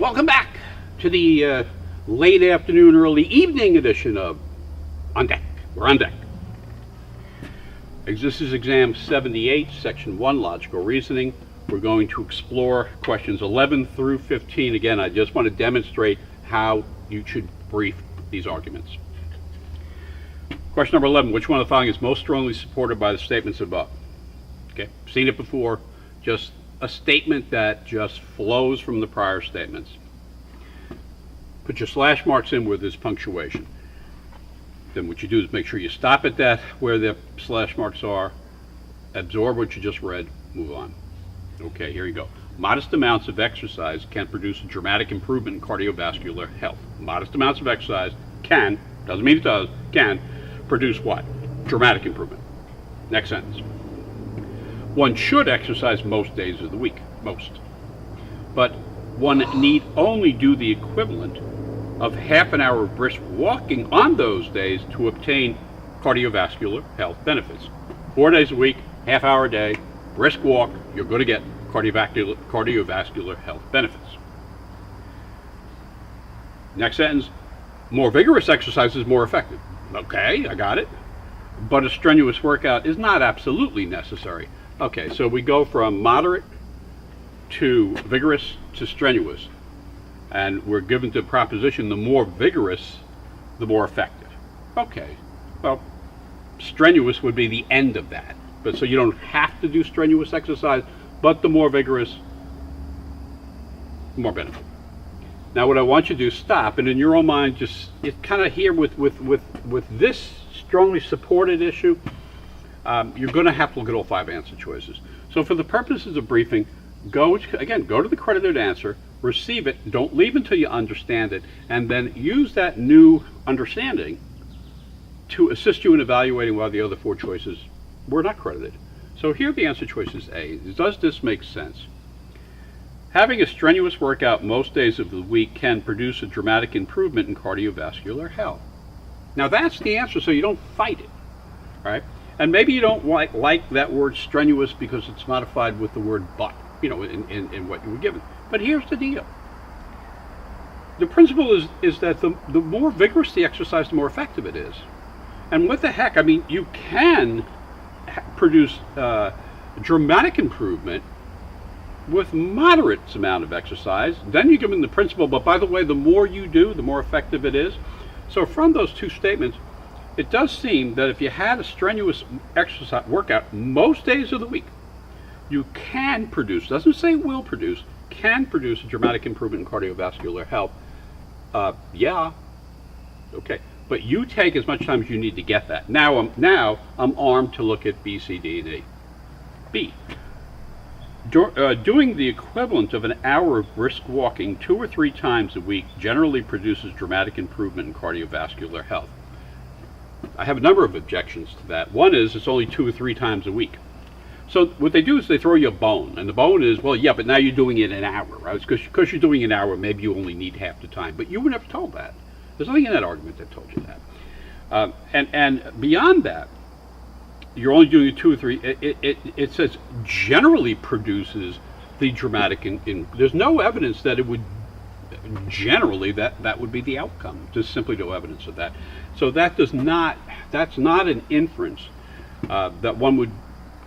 Welcome back to the late afternoon, early evening edition of On Deck. We're on deck. This is exam 78, section 1, logical reasoning. We're going to explore questions 11 through 15. Again, I just want to demonstrate how you should brief these arguments. Question number 11, which one of the following is most strongly supported by the statements above? Okay, seen it before, just a statement that just flows from the prior statements. Put your slash marks in where there's punctuation. Then what you do is make sure you stop at that where the slash marks are, absorb what you just read, move on. Okay, here you go. Modest amounts of exercise can produce a dramatic improvement in cardiovascular health. Modest amounts of exercise can, doesn't mean it does, can produce what? Dramatic improvement. Next sentence. One should exercise most days of the week, most. But one need only do the equivalent of half an hour of brisk walking on those days to obtain cardiovascular health benefits. 4 days a week, half hour a day, brisk walk, you're going to get cardiovascular health benefits. Next sentence, more vigorous exercise is more effective. Okay, I got it. But a strenuous workout is not absolutely necessary. Okay, so we go from moderate to vigorous to strenuous. And we're given the proposition, the more vigorous, the more effective. Okay, well, strenuous would be the end of that. But so you don't have to do strenuous exercise, but the more vigorous, the more benefit. Now what I want you to do is stop, and in your own mind, just kind of here with this strongly supported issue, you're going to have to look at all 5 answer choices. So for the purposes of briefing, go to the credited answer, receive it, don't leave until you understand it, and then use that new understanding to assist you in evaluating why the other 4 choices were not credited. So here the answer choice is A. Does this make sense? Having a strenuous workout most days of the week can produce a dramatic improvement in cardiovascular health. Now that's the answer, so you don't fight it, right? And maybe you don't like that word strenuous because it's modified with the word but, in what you were given. But here's the deal. The principle is that the more vigorous the exercise, the more effective it is. And what the heck, you can produce dramatic improvement with moderate amount of exercise. Then you give them the principle, but by the way, the more you do, the more effective it is. So from those 2 statements, it does seem that if you had a strenuous exercise workout most days of the week, you can produce, doesn't say will produce, can produce a dramatic improvement in cardiovascular health. Yeah, okay. But you take as much time as you need to get that. Now I'm armed to look at B, C, D, and E. B. Doing the equivalent of an hour of brisk walking 2 or 3 times a week generally produces dramatic improvement in cardiovascular health. I have a number of objections to that. One is it's only 2 or 3 times a week. So what they do is they throw you a bone, and the bone is, well, yeah, but now you're doing it an hour, right? It's because you're doing an hour, maybe you only need half the time. But you were never told that. There's nothing in that argument that told you that. And beyond that, you're only doing 2 or 3. It says generally produces the dramatic. There's no evidence that it would generally that would be the outcome. There's simply no evidence of that. So that's not an inference that one would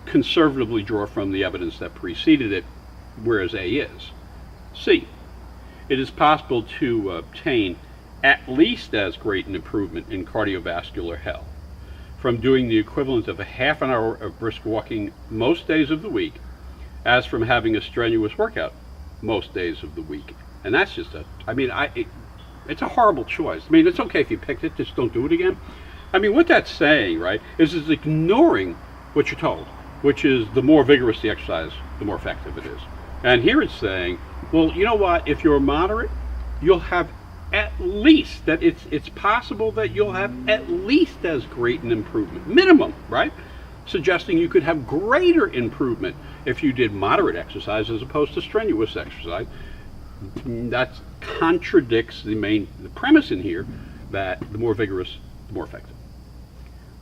conservatively draw from the evidence that preceded it, whereas A is. C. It is possible to obtain at least as great an improvement in cardiovascular health from doing the equivalent of a half an hour of brisk walking most days of the week as from having a strenuous workout most days of the week. And that's just it's a horrible choice. It's okay if you picked it, just don't do it again. What that's saying, right, is ignoring what you're told, which is the more vigorous the exercise, the more effective it is. And here it's saying, well, you know what, if you're moderate, you'll have at least, that it's possible that you'll have at least as great an improvement, minimum, right? Suggesting you could have greater improvement if you did moderate exercise as opposed to strenuous exercise. That contradicts the premise in here that the more vigorous, the more effective.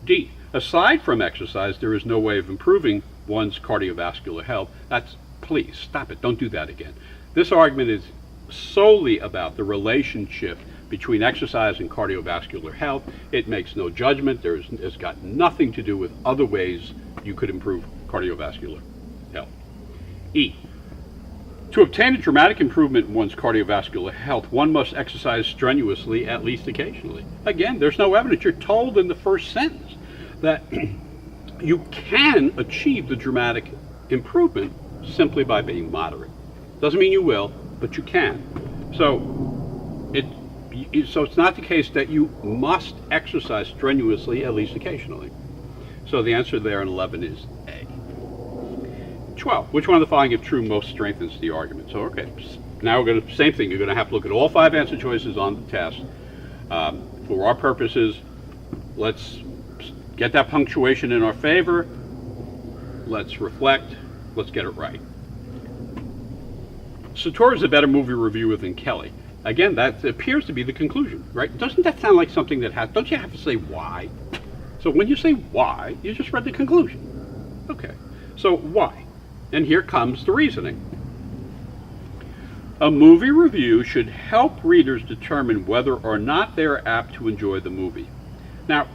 D. Aside from exercise, there is no way of improving one's cardiovascular health. Please stop it. Don't do that again. This argument is solely about the relationship between exercise and cardiovascular health. It makes no judgment. It's got nothing to do with other ways you could improve cardiovascular health. E. To obtain a dramatic improvement in one's cardiovascular health, one must exercise strenuously, at least occasionally. Again, there's no evidence. You're told in the first sentence that you can achieve the dramatic improvement simply by being moderate. Doesn't mean you will, but you can. So it's not the case that you must exercise strenuously, at least occasionally. So the answer there in 11 is A. 12. Which one of the following, if true, most strengthens the argument? So, okay, now we're going to, same thing, you're going to have to look at all 5 answer choices on the test. For our purposes, let's get that punctuation in our favor. Let's reflect. Let's get it right. Sator is a better movie reviewer than Kelly. Again, that appears to be the conclusion, right? Doesn't that sound like something that has, don't you have to say why? So when you say why, you just read the conclusion. Okay, so why? And here comes the reasoning. A movie review should help readers determine whether or not they are apt to enjoy the movie. Now,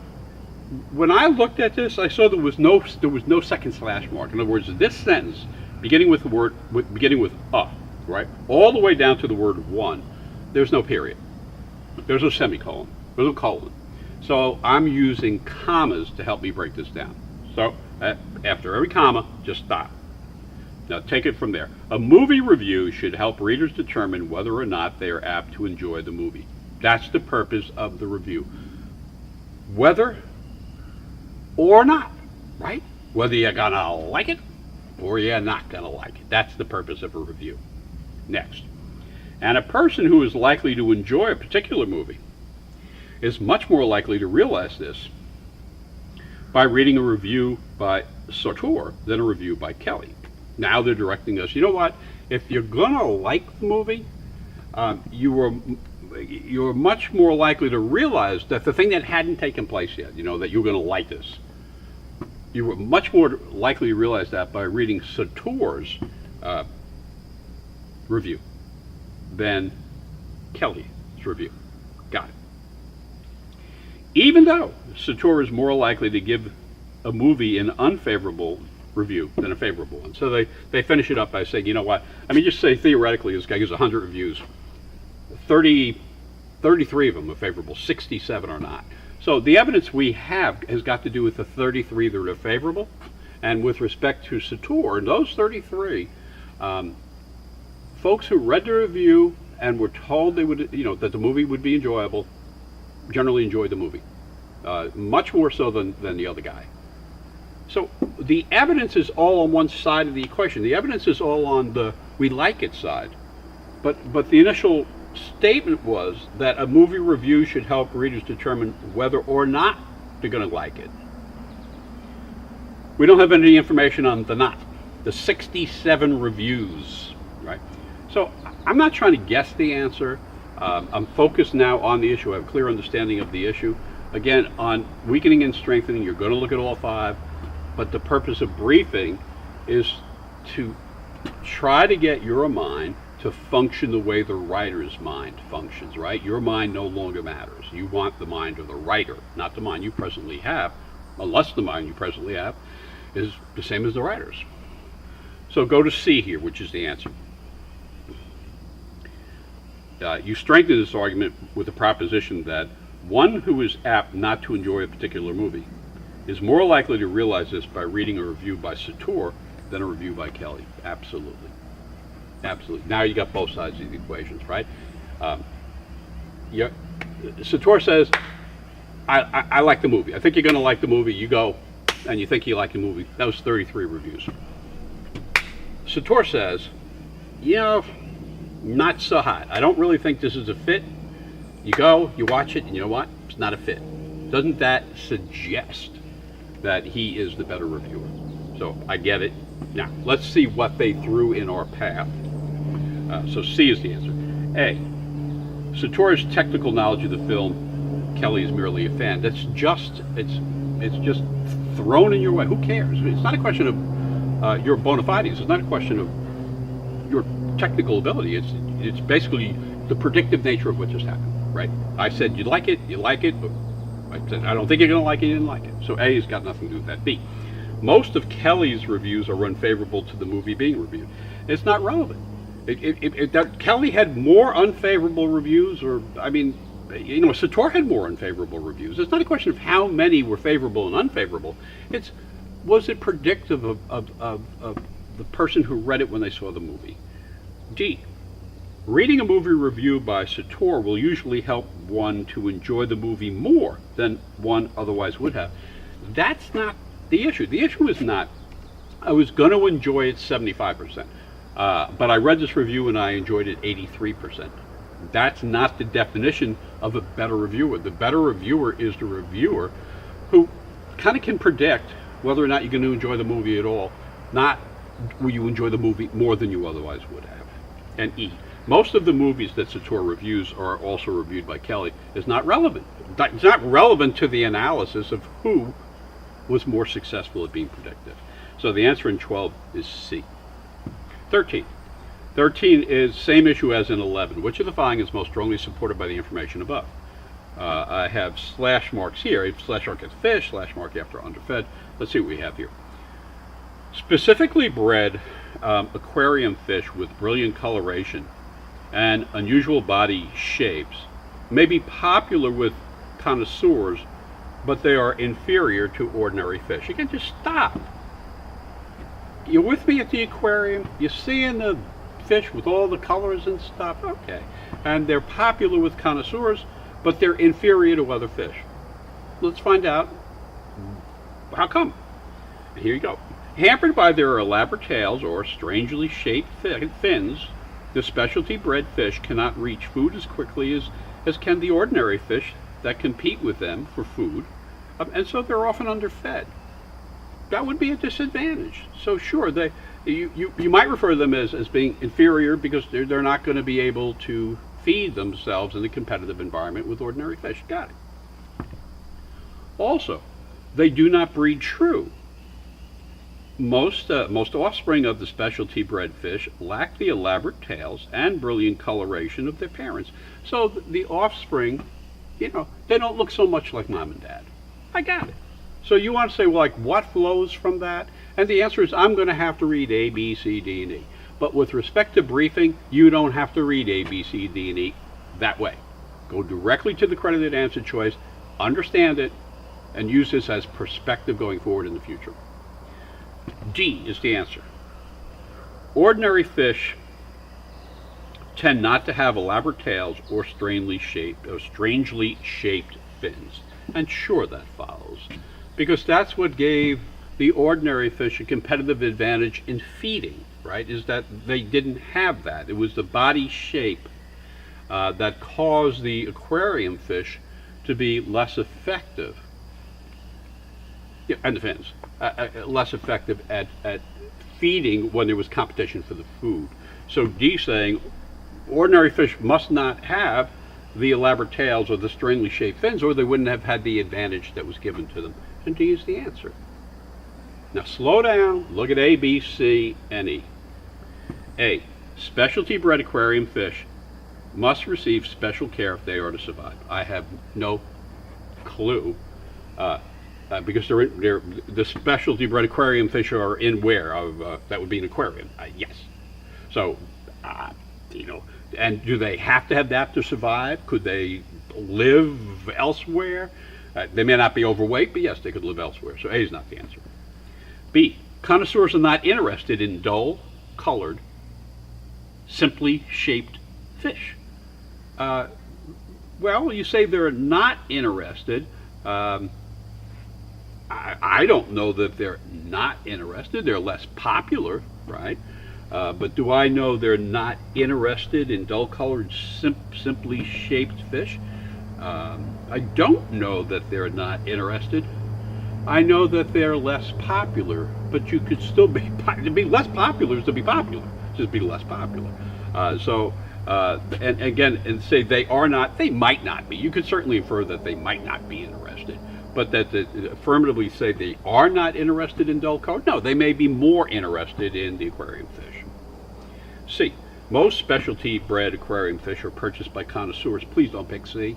when I looked at this, I saw there was no second slash mark. In other words, this sentence, beginning with a, right, all the way down to the word one, there's no period. There's no semicolon. There's no colon. So I'm using commas to help me break this down. So after every comma, just stop. Now take it from there. A movie review should help readers determine whether or not they are apt to enjoy the movie. That's the purpose of the review. Whether or not, right? Whether you're gonna like it or you're not gonna like it. That's the purpose of a review. Next. And a person who is likely to enjoy a particular movie is much more likely to realize this by reading a review by Sator than a review by Kelly. Now they're directing us, you know what, if you're gonna like the movie, you're much more likely to realize that the thing that hadn't taken place yet, you know, that you're gonna like this. You were much more likely to realize that by reading Sator's review than Kelly's review. Got it. Even though Sator is more likely to give a movie an unfavorable review than a favorable one. So they finish it up by saying, you know what, I mean, just say theoretically this guy gives 100 reviews, 33 of them are favorable, 67 are not. So the evidence we have has got to do with the 33 that are favorable, and with respect to Sator, those 33, folks who read the review and were told they would, you know, that the movie would be enjoyable, generally enjoyed the movie, much more so than the other guy. So the evidence is all on one side of the equation. The evidence is all on the we like it side, but the initial statement was that a movie review should help readers determine whether or not they're going to like it. We don't have any information on the 67 reviews, right? So I'm not trying to guess the answer. I'm focused now on the issue. I have a clear understanding of the issue. Again, on weakening and strengthening, you're going to look at all 5, but the purpose of briefing is to try to get your mind to function the way the writer's mind functions, right? Your mind no longer matters. You want the mind of the writer, not the mind you presently have, unless the mind you presently have is the same as the writer's. So go to C here, which is the answer. You strengthen this argument with the proposition that one who is apt not to enjoy a particular movie is more likely to realize this by reading a review by Sator than a review by Kelly. Absolutely. Absolutely. Now you got both sides of the equations, right? Sator says, I like the movie. I think you're going to like the movie. You go and you think you like the movie. That was 33 reviews. Sator says, you know, not so hot. I don't really think this is a fit. You go, you watch it, and you know what? It's not a fit. Doesn't that suggest that he is the better reviewer? So I get it. Now, let's see what they threw in our path. So C is the answer. A, Sator's technical knowledge of the film, Kelly is merely a fan. That's just, it's just thrown in your way. Who cares? It's not a question of your bona fides. It's not a question of your technical ability. It's basically the predictive nature of what just happened, right? I said you like it, you like it. I said I don't think you're going to like it, you didn't like it. So A has got nothing to do with that. B, most of Kelly's reviews are unfavorable to the movie being reviewed. It's not relevant. That Kelly had more unfavorable reviews, or I mean, you know, Sator had more unfavorable reviews. It's not a question of how many were favorable and unfavorable. It's was it predictive of the person who read it when they saw the movie. D, reading a movie review by Sator will usually help one to enjoy the movie more than one otherwise would have. That's not the issue. The issue is not, I was going to enjoy it 75%, but I read this review and I enjoyed it 83%. That's not the definition of a better reviewer. The better reviewer is the reviewer who kind of can predict whether or not you're going to enjoy the movie at all, not will you enjoy the movie more than you otherwise would have. And E, most of the movies that Sator reviews are also reviewed by Kelly is not relevant. It's not relevant to the analysis of who was more successful at being predictive. So the answer in 12 is C. 13. 13 is same issue as in 11. Which of the following is most strongly supported by the information above? I have slash marks here. Slash mark at fish, slash mark after underfed. Let's see what we have here. Specifically bred aquarium fish with brilliant coloration and unusual body shapes may be popular with connoisseurs, but they are inferior to ordinary fish. You can just stop. You're with me at the aquarium, you're seeing the fish with all the colors and stuff, okay. And they're popular with connoisseurs, but they're inferior to other fish. Let's find out how come. Here you go. Hampered by their elaborate tails or strangely shaped fins, the specialty bred fish cannot reach food as quickly as can the ordinary fish that compete with them for food, and so they're often underfed. That would be a disadvantage. So sure, you might refer to them as being inferior because they're not going to be able to feed themselves in a competitive environment with ordinary fish. Got it. Also, they do not breed true. Most offspring of the specialty bred fish lack the elaborate tails and brilliant coloration of their parents. So the offspring, you know, they don't look so much like mom and dad. I got it. So you want to say, well, like, what flows from that? And the answer is, I'm going to have to read A, B, C, D, and E. But with respect to briefing, you don't have to read A, B, C, D, and E that way. Go directly to the credited answer choice, understand it, and use this as perspective going forward in the future. D is the answer. Ordinary fish tend not to have elaborate tails or strangely shaped fins. And sure, that follows, because that's what gave the ordinary fish a competitive advantage in feeding, right? Is that they didn't have that. It was the body shape that caused the aquarium fish to be less effective, and the fins, less effective at feeding when there was competition for the food. So D saying ordinary fish must not have the elaborate tails or the strangely shaped fins, or they wouldn't have had the advantage that was given to them. And D is the answer. Now slow down, look at A, B, C, and E. A, specialty bred aquarium fish must receive special care if they are to survive. I have no clue, because the specialty bred aquarium fish are in where? That would be an aquarium, yes. So, you know, and do they have to have that to survive? Could they live elsewhere? They may not be overweight, but yes, they could live elsewhere. So A is not the answer. B, connoisseurs are not interested in dull, colored, simply shaped fish. Well, you say they're not interested. I don't know that they're not interested. They're less popular, right? But do I know they're not interested in dull-colored, simply shaped fish? I don't know that they're not interested. I know that they're less popular, but you could still be, to be less popular is to be popular, just be less popular. And again, and say they are not, they might not be. You could certainly infer that they might not be interested, but that affirmatively say they are not interested in dull color, no, they may be more interested in the aquarium fish. C, Most specialty bred aquarium fish are purchased by connoisseurs. Please don't pick C.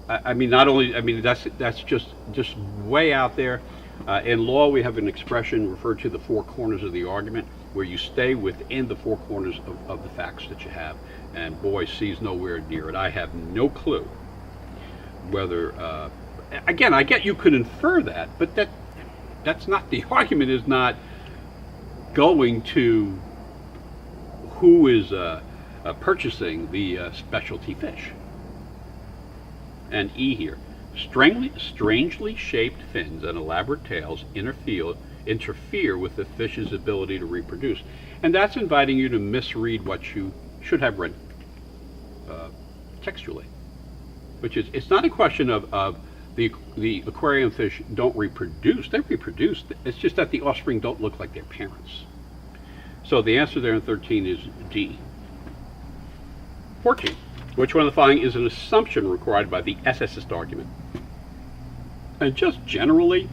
I mean, not only, I mean, that's just way out there. In law, we have an expression referred to the four corners of the argument, where you stay within the four corners of the facts that you have. And boy, C's nowhere near it. I have no clue whether, again, I get you could infer that, but that's not, the argument is not going to who is purchasing the specialty fish. And E here, strangely shaped fins and elaborate tails interfere with the fish's ability to reproduce. And that's inviting you to misread what you should have read textually. Which is, it's not a question of the aquarium fish don't reproduce. They reproduce. It's just that the offspring don't look like their parents. So the answer there in 13 is D. 14. Which one of the following is an assumption required by the ethicist argument? And just generally,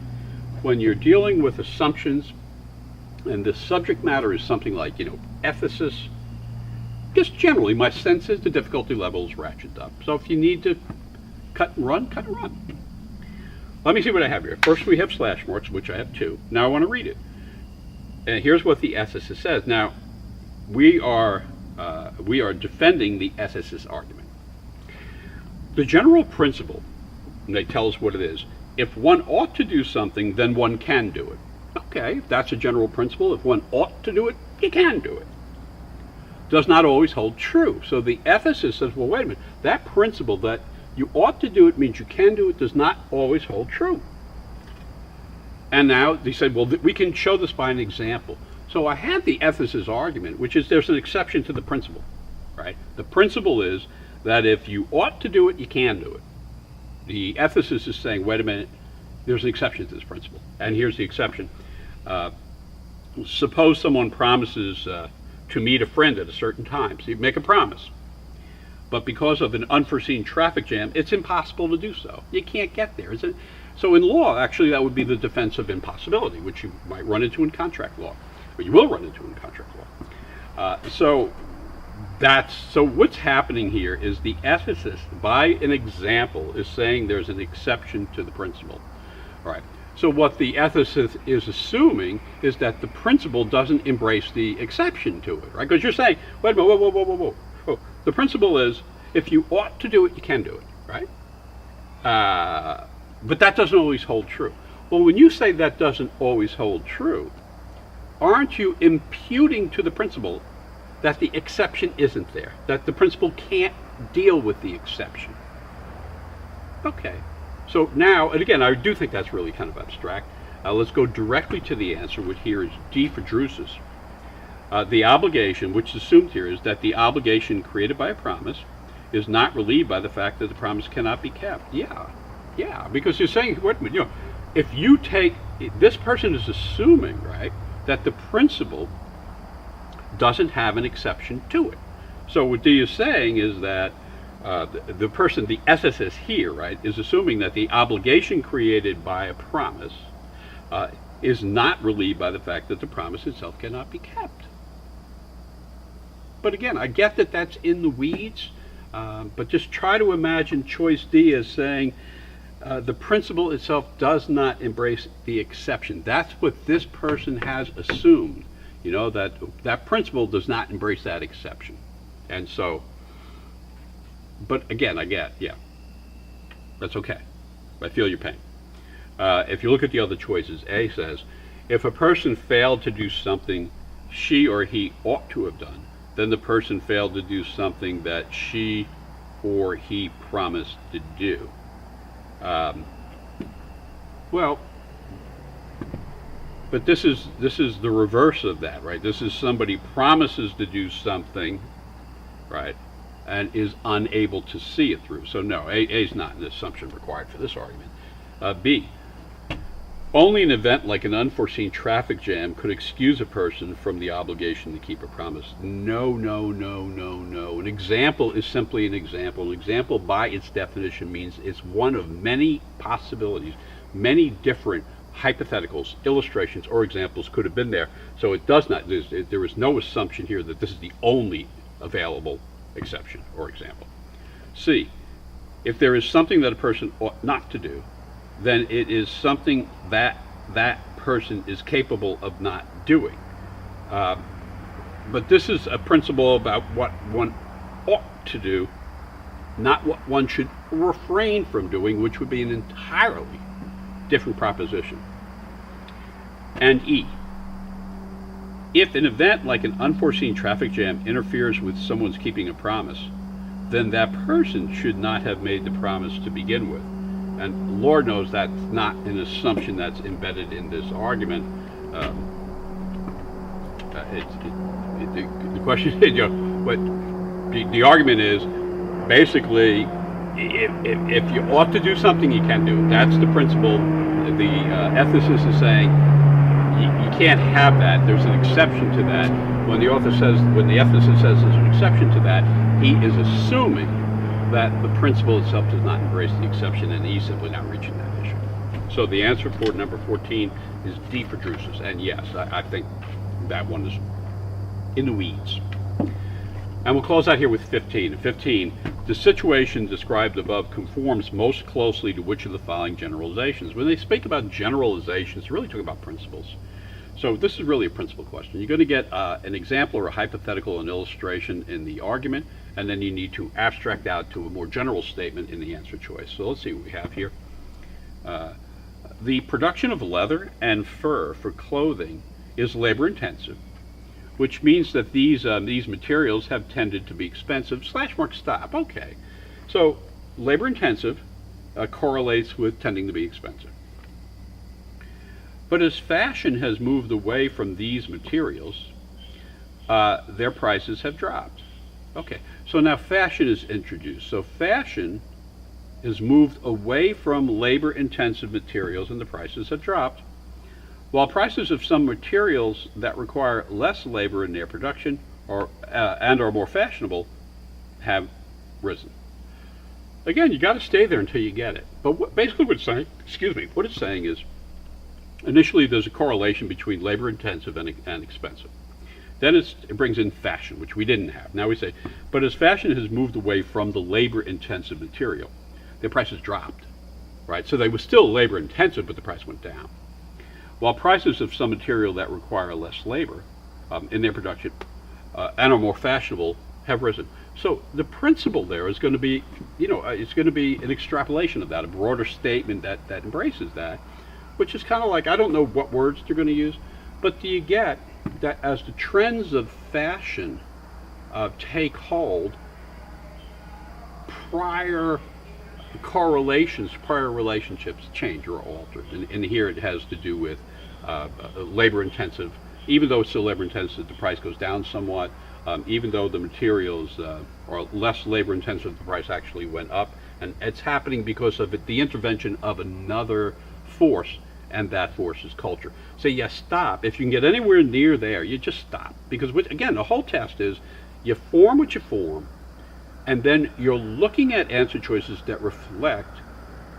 when you're dealing with assumptions, and the subject matter is something like, ethicists, just generally, my sense is the difficulty level is ratcheted up. So if you need to cut and run, cut and run. Let me see what I have here. First we have slash marks, which I have 2. Now I want to read it. And here's what the ethicist says. Now, we are defending the ethicist argument. The general principle, and they tell us what it is, if one ought to do something, then one can do it. Okay, if that's a general principle, if one ought to do it, you can do it. Does not always hold true. So the ethicist says, well, wait a minute, that principle that you ought to do it means you can do it does not always hold true. And now they said, well, we can show this by an example. So I had the ethicist argument, which is there's an exception to the principle, right? The principle is that if you ought to do it, you can do it. The ethicist is saying, wait a minute, there's an exception to this principle. And here's the exception. Suppose someone promises to meet a friend at a certain time. So you make a promise. But because of an unforeseen traffic jam, it's impossible to do so. You can't get there. So in law, actually, that would be the defense of impossibility, which you might run into in contract law. Or you will run into in contract law. So what's happening here is the ethicist, by an example, is saying there's an exception to the principle. All right. So what the ethicist is assuming is that the principle doesn't embrace the exception to it, right? Because you're saying, wait a minute, whoa. Oh, the principle is, if you ought to do it, you can do it, right? But that doesn't always hold true. Well, when you say that doesn't always hold true, aren't you imputing to the principle that the exception isn't there, that the principle can't deal with the exception? Okay. So now, and again, I do think that's really kind of abstract. Let's go directly to the answer, which here is D for Drusus. The obligation, which is assumed here, is that the obligation created by a promise is not relieved by the fact that the promise cannot be kept. Yeah, because you're saying, wait a minute, if you take, this person is assuming, right, that the principle doesn't have an exception to it. So what D is saying is that the person, the ethicist here, right, is assuming that the obligation created by a promise is not relieved by the fact that the promise itself cannot be kept. But again, I get that that's in the weeds, but just try to imagine choice D as saying the principle itself does not embrace the exception. That's what this person has assumed, that principle does not embrace that exception. And so, but again, I get, that's okay. I feel your pain. If you look at the other choices, A says, if a person failed to do something she or he ought to have done, then the person failed to do something that she or he promised to do. Well, but this is the reverse of that, right? This is somebody promises to do something, right, and is unable to see it through. So no, A is not an assumption required for this argument. B, only an event like an unforeseen traffic jam could excuse a person from the obligation to keep a promise. No. An example is simply an example. An example, by its definition, means it's one of many possibilities, many different hypotheticals, illustrations, or examples could have been there. So it does not, there is no assumption here that this is the only available exception or example. C, if there is something that a person ought not to do, then it is something that that person is capable of not doing. But this is a principle about what one ought to do, not what one should refrain from doing, which would be an entirely different proposition. And E, if an event like an unforeseen traffic jam interferes with someone's keeping a promise, then that person should not have made the promise to begin with. And Lord knows that's not an assumption that's embedded in this argument. The question, but the argument is basically, if you ought to do something, you can do it. That's the principle. The ethicist is saying you can't have that. There's an exception to that. When the ethicist says there's an exception to that, he is assuming that the principle itself does not embrace the exception, and he's simply not reaching that issue. So the answer for number 14 is D for Drusus, and yes, I think that one is in the weeds. And we'll close out here with 15. 15, the situation described above conforms most closely to which of the following generalizations? When they speak about generalizations, they're really talking about principles. So this is really a principle question. You're going to get an example or a hypothetical, an illustration in the argument, and then you need to abstract out to a more general statement in the answer choice. So let's see what we have here. The production of leather and fur for clothing is labor intensive, which means that these materials have tended to be expensive. / stop. Okay. So labor intensive correlates with tending to be expensive. But as fashion has moved away from these materials, their prices have dropped. Okay, so now fashion is introduced. So fashion is moved away from labor-intensive materials and the prices have dropped, while prices of some materials that require less labor in their production and are more fashionable have risen. Again, you got to stay there until you get it. But basically what it's saying is, initially there's a correlation between labor-intensive and expensive. Then it brings in fashion, which we didn't have. Now we say, but as fashion has moved away from the labor-intensive material, their prices dropped, right? So they were still labor-intensive, but the price went down. While prices of some material that require less labor in their production and are more fashionable have risen. So the principle there is going to be, it's going to be an extrapolation of that, a broader statement that embraces that, which is kind of like, I don't know what words they're going to use, but do you get that as the trends of fashion take hold, prior relationships change or alter. And here it has to do with labor intensive. Even though it's still labor intensive, the price goes down somewhat. Even though the materials are less labor intensive, the price actually went up. And it's happening because of the intervention of another force, and that force is culture. So you stop. If you can get anywhere near there, you just stop. Because again, the whole test is you form what you form, and then you're looking at answer choices that reflect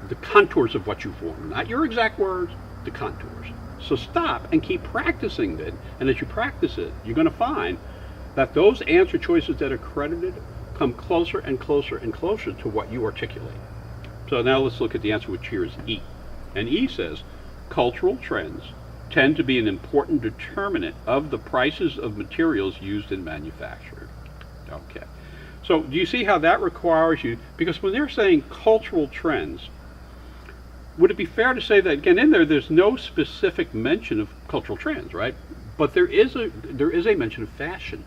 the contours of what you form. Not your exact words, the contours. So stop and keep practicing it. And as you practice it, you're going to find that those answer choices that are credited come closer and closer and closer to what you articulate. So now let's look at the answer, which here is E. And E says, cultural trends tend to be an important determinant of the prices of materials used in manufacturing. Okay. So do you see how that requires you, because when they're saying cultural trends, would it be fair to say that, again, in there's no specific mention of cultural trends, right? But there is a mention of fashion.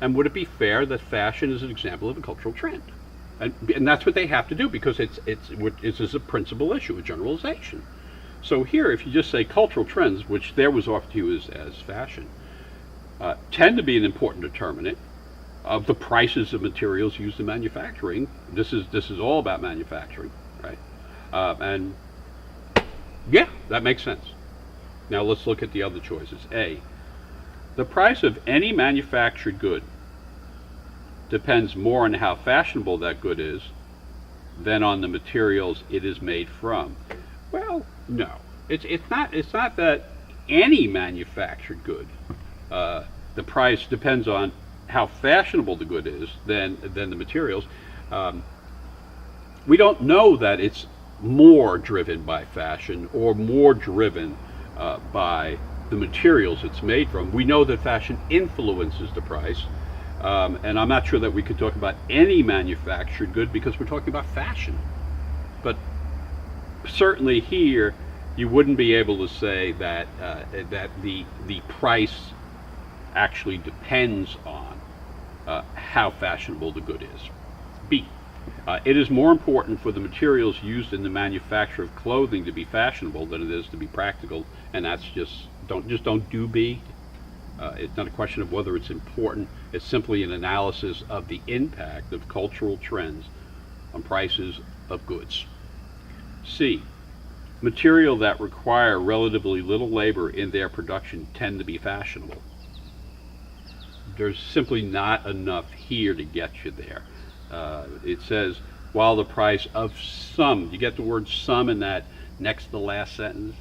And would it be fair that fashion is an example of a cultural trend? And that's what they have to do, because it's a principal issue, a generalization. So here, if you just say cultural trends, which there was offered to you as fashion, tend to be an important determinant of the prices of materials used in manufacturing. This is all about manufacturing, right? And yeah, that makes sense. Now let's look at the other choices. A, the price of any manufactured good depends more on how fashionable that good is than on the materials it is made from. Well, no. It's not that any manufactured good, the price depends on how fashionable the good is than the materials. Um, we don't know that it's more driven by fashion or more driven by the materials it's made from. We know that fashion influences the price, and I'm not sure that we could talk about any manufactured good because we're talking about fashion. But certainly here, you wouldn't be able to say that that the price actually depends on how fashionable the good is. B. It is more important for the materials used in the manufacture of clothing to be fashionable than it is to be practical, and that's just don't do B. It's not a question of whether it's important. It's simply an analysis of the impact of cultural trends on prices of goods. C. Material that require relatively little labor in their production tend to be fashionable. There's simply not enough here to get you there. It says, while the price of some, you get the word some in that next to the last sentence,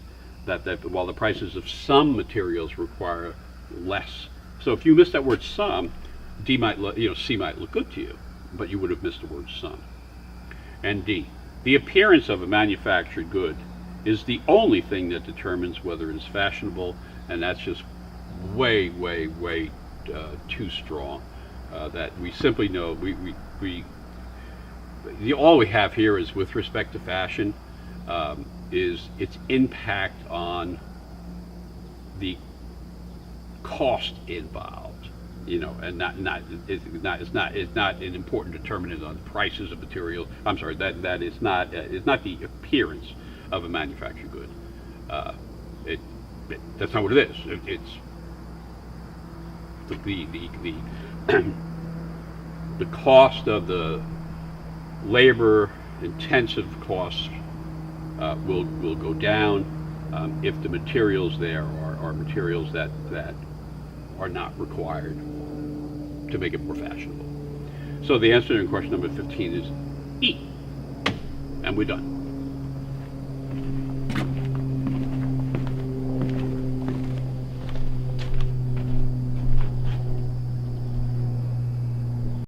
that while the prices of some materials require less. So if you miss that word some, C might look good to you, but you would have missed the word some. And D, the appearance of a manufactured good is the only thing that determines whether it's fashionable, and that's just way, way, way too strong. That we simply know all we have here is with respect to fashion is its impact on the cost involved, and it's not an important determinant on prices of materials. I'm sorry, that is not it's not the appearance of a manufactured good. That's not what it is. It's the the cost of the labor intensive costs will go down if the materials there are materials that are not required to make it more fashionable. So the answer to question number 15 is E, and we're done.